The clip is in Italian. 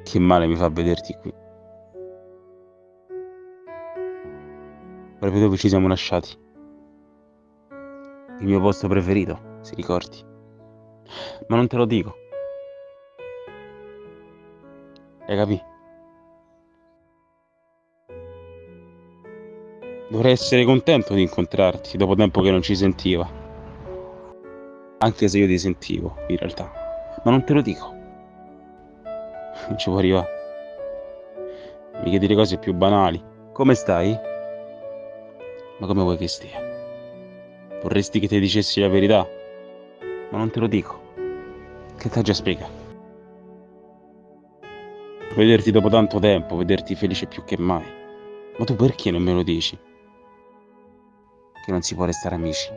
Che male mi fa vederti qui. Proprio dove ci siamo lasciati. Il mio posto preferito, se ricordi. Ma non te lo dico. Hai capito? Dovrei essere contento di incontrarti dopo tempo che non ci sentiva. Anche se io ti sentivo, in realtà. Ma non te lo dico. Non ci può arrivare. Mi chiedi le cose più banali. Come stai? Ma come vuoi che stia? Vorresti che ti dicessi la verità? Ma non te lo dico. Che t'ha già spiegato? Vederti dopo tanto tempo, vederti felice più che mai. Ma tu perché non me lo dici? Che non si può restare amici?